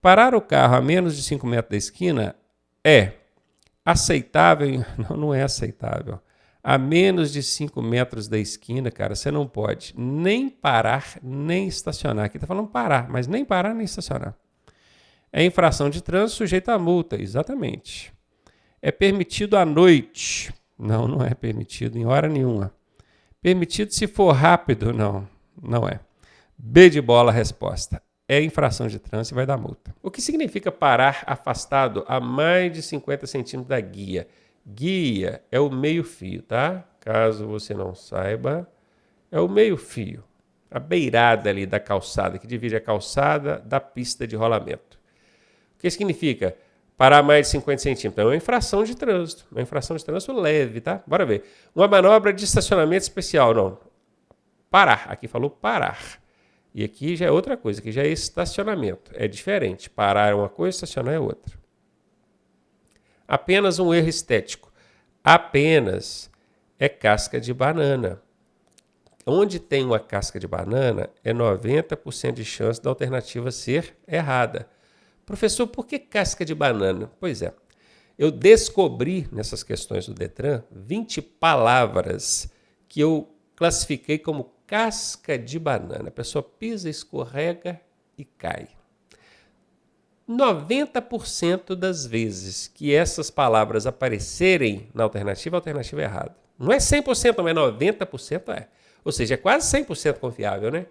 Parar o carro a menos de 5 metros da esquina é aceitável? Não é aceitável. A menos de 5 metros da esquina, cara, você não pode nem parar, nem estacionar. Aqui está falando parar, mas nem parar, nem estacionar. É infração de trânsito sujeita a multa, exatamente. É permitido à noite? Não é permitido em hora nenhuma. Permitido se for rápido? Não é. B de bola a resposta. É infração de trânsito e vai dar multa. O que significa parar afastado a mais de 50 centímetros da guia? Guia é o meio-fio, tá? Caso você não saiba, é o meio-fio. A beirada ali da calçada, que divide a calçada da pista de rolamento. O que significa parar mais de 50 centímetros? É uma infração de trânsito. Uma infração de trânsito leve, tá? Bora ver. Uma manobra de estacionamento especial, não. Parar. Aqui falou parar. E aqui já é outra coisa, aqui já é estacionamento. É diferente. Parar é uma coisa, estacionar é outra. Apenas um erro estético. Apenas é casca de banana. Onde tem uma casca de banana, é 90% de chance da alternativa ser errada. Professor, por que casca de banana? Pois é, eu descobri nessas questões do Detran 20 palavras que eu classifiquei como casca de banana. A pessoa pisa, escorrega e cai. 90% das vezes que essas palavras aparecerem na alternativa, a alternativa é errada. Não é 100%, mas 90% é. Ou seja, é quase 100% confiável, né?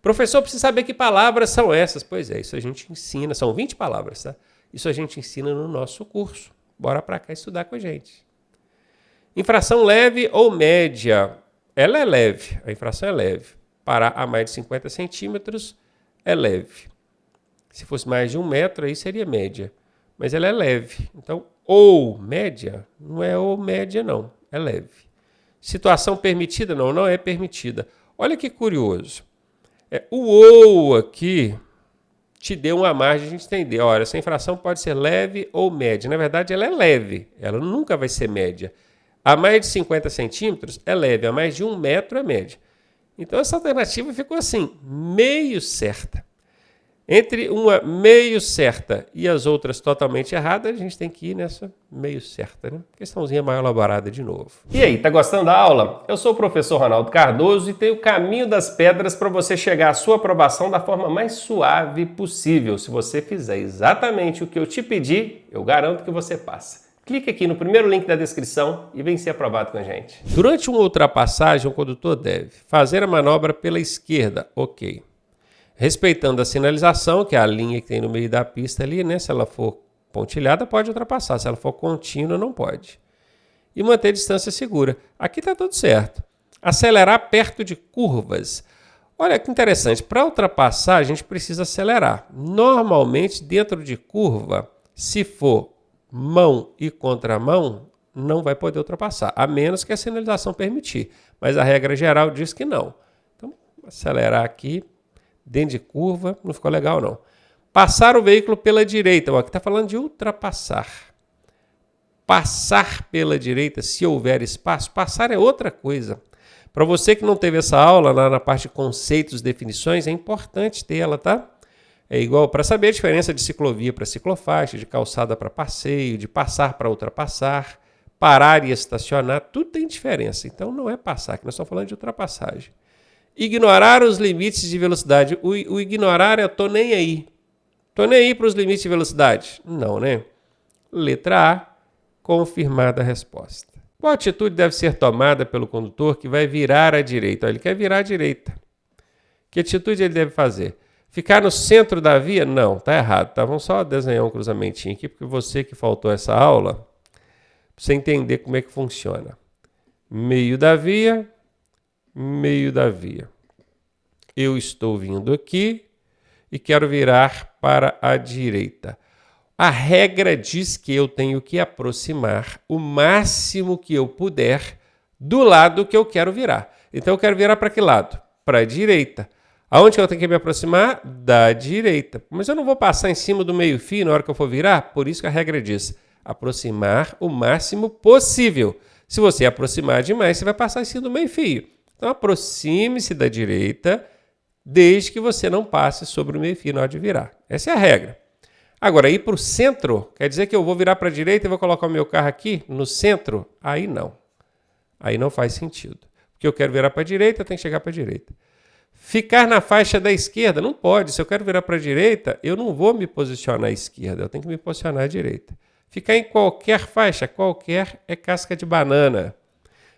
Professor, precisa saber que palavras são essas. Pois é, isso a gente ensina, são 20 palavras, tá? Isso a gente ensina no nosso curso. Bora para cá estudar com a gente. Infração leve ou média? Ela é leve, a infração é leve. Parar a mais de 50 centímetros é leve. Se fosse mais de 1 metro, aí seria média. Mas ela é leve. Então, ou média, não é ou média, não. É leve. Situação permitida? Não é permitida. Olha que curioso. O ou aqui te deu uma margem de a gente entender. Olha, essa infração pode ser leve ou média. Na verdade, ela é leve. Ela nunca vai ser média. A mais de 50 centímetros é leve. A mais de 1 metro é média. Então, essa alternativa ficou assim, meio certa. Entre uma meio certa e as outras totalmente erradas, a gente tem que ir nessa meio certa, né? Questãozinha mais elaborada de novo. E aí, tá gostando da aula? Eu sou o professor Ronaldo Cardoso e tenho o caminho das pedras para você chegar à sua aprovação da forma mais suave possível. Se você fizer exatamente o que eu te pedi, eu garanto que você passa. Clique aqui no primeiro link da descrição e vem ser aprovado com a gente. Durante uma ultrapassagem, o condutor deve fazer a manobra pela esquerda, ok. Respeitando a sinalização, que é a linha que tem no meio da pista ali, né? Se ela for pontilhada, pode ultrapassar. Se ela for contínua, não pode. E manter distância segura. Aqui está tudo certo. Acelerar perto de curvas. Olha que interessante. Para ultrapassar, a gente precisa acelerar. Normalmente, dentro de curva, se for mão e contramão, não vai poder ultrapassar, a menos que a sinalização permitir. Mas a regra geral diz que não. Então, acelerar aqui. Dentro de curva, não ficou legal não. Passar o veículo pela direita. Aqui está falando de ultrapassar. Passar pela direita, se houver espaço. Passar é outra coisa. Para você que não teve essa aula, lá na parte de conceitos, definições, é importante ter ela, tá? É igual para saber a diferença de ciclovia para ciclofaixa, de calçada para passeio, de passar para ultrapassar, parar e estacionar, tudo tem diferença. Então não é passar, que nós estamos falando de ultrapassagem. Ignorar os limites de velocidade. O ignorar é eu tô nem aí. Tô nem aí para os limites de velocidade. Não, né? Letra A, confirmada a resposta. Qual atitude deve ser tomada pelo condutor que vai virar à direita? Ele quer virar à direita. Que atitude ele deve fazer? Ficar no centro da via? Não, tá errado. Tá? Vamos só desenhar um cruzamentinho aqui, porque você que faltou essa aula, para você entender como é que funciona. Meio da via. Meio da via. Eu estou vindo aqui e quero virar para a direita. A regra diz que eu tenho que aproximar o máximo que eu puder do lado que eu quero virar. Então eu quero virar para que lado? Para a direita. Aonde que eu tenho que me aproximar? Da direita. Mas eu não vou passar em cima do meio-fio na hora que eu for virar? Por isso que a regra diz aproximar o máximo possível. Se você aproximar demais, você vai passar em cima do meio-fio. Então, aproxime-se da direita, desde que você não passe sobre o meio-fio na hora de virar. Essa é a regra. Agora, ir para o centro, quer dizer que eu vou virar para a direita e vou colocar o meu carro aqui no centro? Aí não. Aí não faz sentido. Porque eu quero virar para a direita, eu tenho que chegar para a direita. Ficar na faixa da esquerda, não pode. Se eu quero virar para a direita, eu não vou me posicionar à esquerda, eu tenho que me posicionar à direita. Ficar em qualquer faixa, qualquer é casca de banana.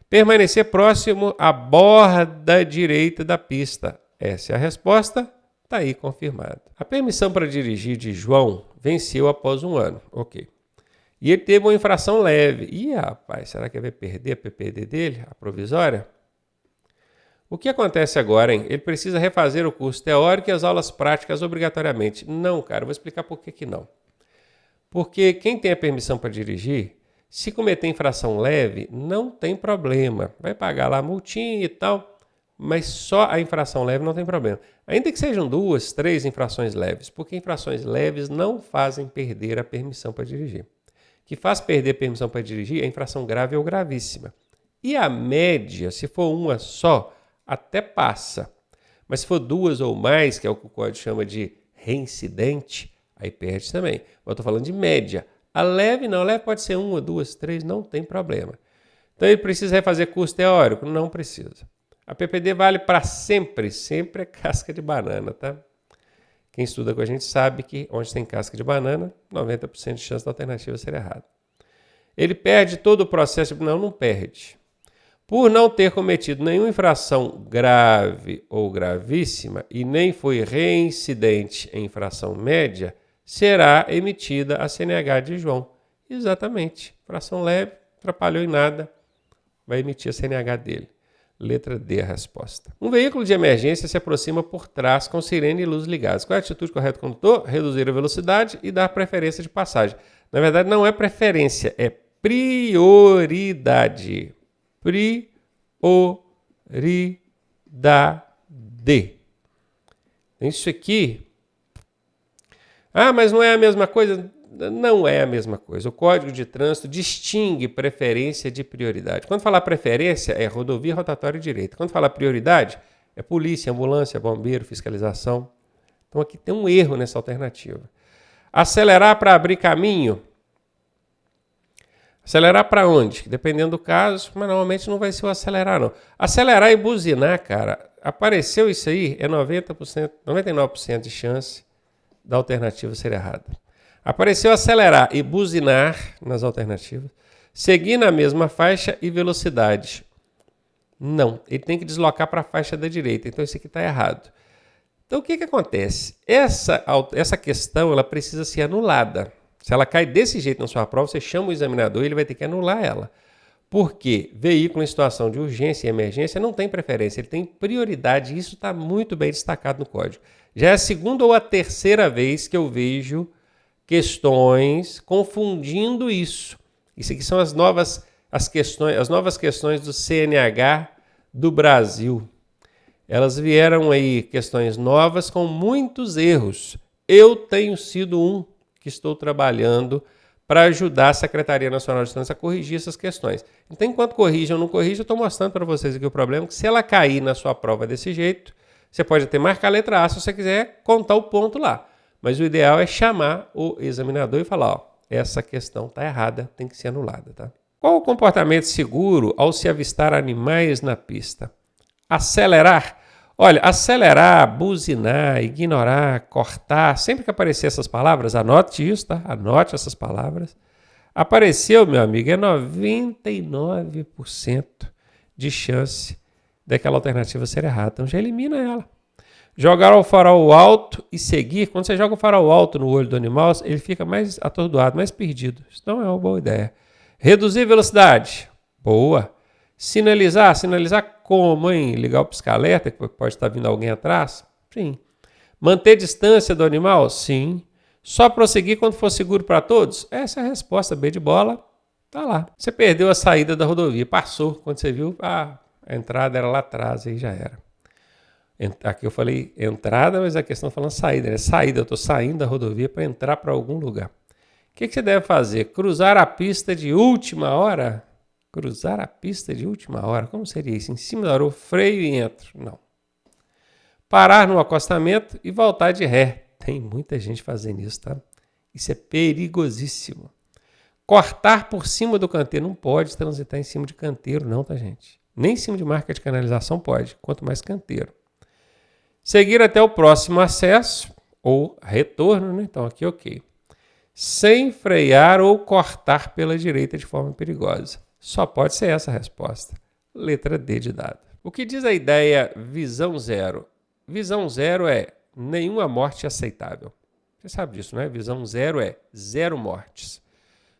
Permanecer próximo à borda direita da pista. Essa é a resposta, está aí confirmado. A permissão para dirigir de João venceu após 1 ano. Ok. E ele teve uma infração leve. Ih, rapaz, será que ele vai perder a PPD dele, a provisória? O que acontece agora, hein? Ele precisa refazer o curso teórico e as aulas práticas obrigatoriamente. Não, cara, eu vou explicar por que não. Porque quem tem a permissão para dirigir, se cometer infração leve, não tem problema. Vai pagar lá a multinha e tal, mas só a infração leve não tem problema. Ainda que sejam 2, 3 infrações leves, porque infrações leves não fazem perder a permissão para dirigir. O que faz perder a permissão para dirigir é infração grave ou gravíssima. E a média, se for uma só, até passa. Mas se for 2 ou mais, que é o que o código chama de reincidente, aí perde também. Eu estou falando de média. A leve não, a leve pode ser 1, 2, 3, não tem problema. Então ele precisa refazer curso teórico? Não precisa. A PPD vale para sempre, sempre é casca de banana, tá? Quem estuda com a gente sabe que onde tem casca de banana, 90% de chance da alternativa ser errada. Ele perde todo o processo? Não perde. Por não ter cometido nenhuma infração grave ou gravíssima e nem foi reincidente em infração média, será emitida a CNH de João. Exatamente. Infração leve, atrapalhou em nada, vai emitir a CNH dele. Letra D a resposta. Um veículo de emergência se aproxima por trás com sirene e luz ligadas. Qual é a atitude correta do condutor? Reduzir a velocidade e dar preferência de passagem. Na verdade, não é preferência, é prioridade. Prioridade. Isso aqui... Ah, mas não é a mesma coisa? Não é a mesma coisa. O Código de Trânsito distingue preferência de prioridade. Quando falar preferência, é rodovia, rotatória e direita. Quando falar prioridade, é polícia, ambulância, bombeiro, fiscalização. Então aqui tem um erro nessa alternativa. Acelerar para abrir caminho. Acelerar para onde? Dependendo do caso, mas normalmente não vai ser o acelerar, não. Acelerar e buzinar, cara, apareceu isso aí, é 90%, 99% de chance da alternativa ser errada. Apareceu acelerar e buzinar nas alternativas, seguir na mesma faixa e velocidade. Não, ele tem que deslocar para a faixa da direita, então isso aqui está errado. Então o que acontece? Essa questão ela precisa ser anulada. Se ela cai desse jeito na sua prova, você chama o examinador e ele vai ter que anular ela. Porque veículo em situação de urgência e emergência não tem preferência, ele tem prioridade, e isso está muito bem destacado no código. Já é a segunda ou a terceira vez que eu vejo questões confundindo isso. Isso aqui são as novas questões do CNH do Brasil. Elas vieram aí questões novas com muitos erros. Eu tenho sido um que estou trabalhando para ajudar a Secretaria Nacional de Trânsito a corrigir essas questões. Então, enquanto corrige ou não corrige, eu estou mostrando para vocês aqui o problema, que se ela cair na sua prova desse jeito, você pode até marcar a letra A se você quiser contar o ponto lá. Mas o ideal é chamar o examinador e falar, ó, essa questão está errada, tem que ser anulada, tá? Qual o comportamento seguro ao se avistar animais na pista? Acelerar. Olha, acelerar, buzinar, ignorar, cortar, sempre que aparecer essas palavras, anote isso, tá? Anote essas palavras. Apareceu, meu amigo, é 99% de chance daquela alternativa ser errada. Então já elimina ela. Jogar o farol alto e seguir. Quando você joga o farol alto no olho do animal, ele fica mais atordoado, mais perdido. Isso não é uma boa ideia. Reduzir velocidade. Boa. Sinalizar. Sinalizar como, hein? Ligar o pisca-alerta, que pode estar vindo alguém atrás? Sim. Manter distância do animal? Sim. Só prosseguir quando for seguro para todos? Essa é a resposta. B de bola. Tá lá. Você perdeu a saída da rodovia. Passou. Quando você viu, a entrada era lá atrás, aí já era. Aqui eu falei entrada, mas a questão é falando saída, né? Saída, eu estou saindo da rodovia para entrar para algum lugar. O que você deve fazer? Cruzar a pista de última hora? Cruzar a pista de última hora? Como seria isso? Em cima da hora, eu freio e entro? Não. Parar no acostamento e voltar de ré. Tem muita gente fazendo isso, tá? Isso é perigosíssimo. Cortar por cima do canteiro. Não pode transitar em cima de canteiro, não, tá, gente? Nem em cima de marca de canalização pode, quanto mais canteiro. Seguir até o próximo acesso ou retorno, né? Então aqui ok. Sem frear ou cortar pela direita de forma perigosa. Só pode ser essa a resposta. Letra D de dado. O que diz a ideia visão zero? Visão zero é nenhuma morte aceitável. Você sabe disso, né? Visão zero é zero mortes.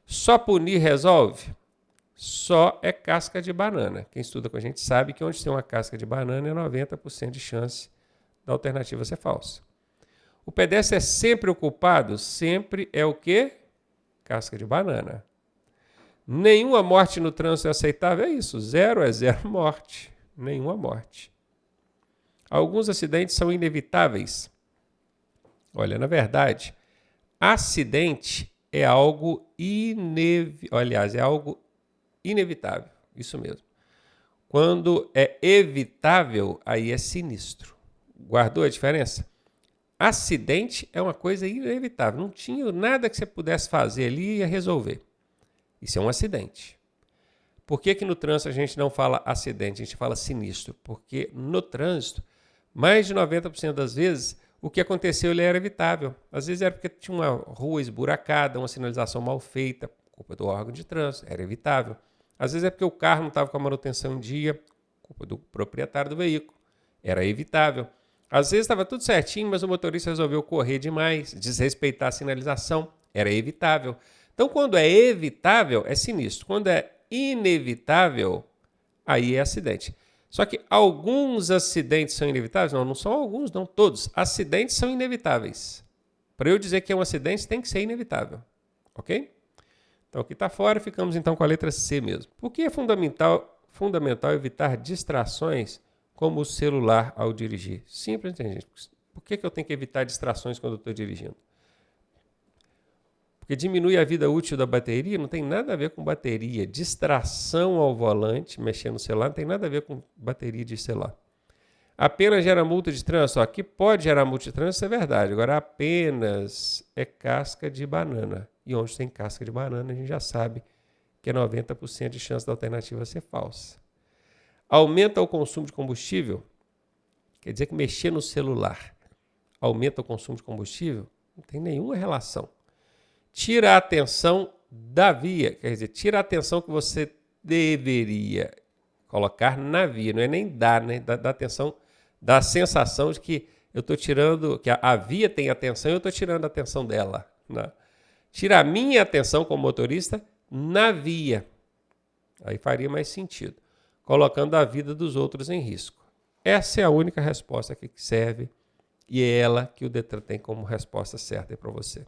Só punir resolve? Só é casca de banana. Quem estuda com a gente sabe que onde tem uma casca de banana é 90% de chance da alternativa ser falsa. O pedestre é sempre o culpado? Sempre é o quê? Casca de banana. Nenhuma morte no trânsito é aceitável? É isso, zero é zero morte. Nenhuma morte. Alguns acidentes são inevitáveis. Olha, na verdade, acidente é algo é algo inevitável. Isso mesmo. Quando é evitável, aí é sinistro. Guardou a diferença? Acidente é uma coisa inevitável. Não tinha nada que você pudesse fazer ali e ia resolver. Isso é um acidente. Por que no trânsito a gente não fala acidente, a gente fala sinistro? Porque no trânsito, mais de 90% das vezes, o que aconteceu ele era evitável. Às vezes era porque tinha uma rua esburacada, uma sinalização mal feita, culpa do órgão de trânsito, era evitável. Às vezes é porque o carro não estava com a manutenção em dia, culpa do proprietário do veículo, era evitável. Às vezes estava tudo certinho, mas o motorista resolveu correr demais, desrespeitar a sinalização, era evitável. Então, quando é evitável, é sinistro. Quando é inevitável, aí é acidente. Só que alguns acidentes são inevitáveis? Não, não são alguns, não todos. Acidentes são inevitáveis. Para eu dizer que é um acidente, tem que ser inevitável. Ok? Então, aqui está fora, ficamos então com a letra C mesmo. Por que é fundamental evitar distrações como o celular ao dirigir? Simples, gente. Por que eu tenho que evitar distrações quando eu estou dirigindo? Porque diminui a vida útil da bateria, não tem nada a ver com bateria. Distração ao volante, mexendo no celular, não tem nada a ver com bateria de celular. Apenas gera multa de trânsito. Aqui pode gerar multa de trânsito, isso é verdade. Agora, apenas é casca de banana. E onde tem casca de banana, a gente já sabe que é 90% de chance da alternativa ser falsa. Aumenta o consumo de combustível? Quer dizer que mexer no celular aumenta o consumo de combustível? Não tem nenhuma relação. Tira a atenção da via, quer dizer, tira a atenção que você deveria colocar na via, não é nem dar, né? Dá atenção, dá a sensação de que eu estou tirando, que a via tem atenção e eu estou tirando a atenção dela. Né? Tira a minha atenção como motorista na via. Aí faria mais sentido, colocando a vida dos outros em risco. Essa é a única resposta aqui que serve e é ela que o Detran tem como resposta certa para você.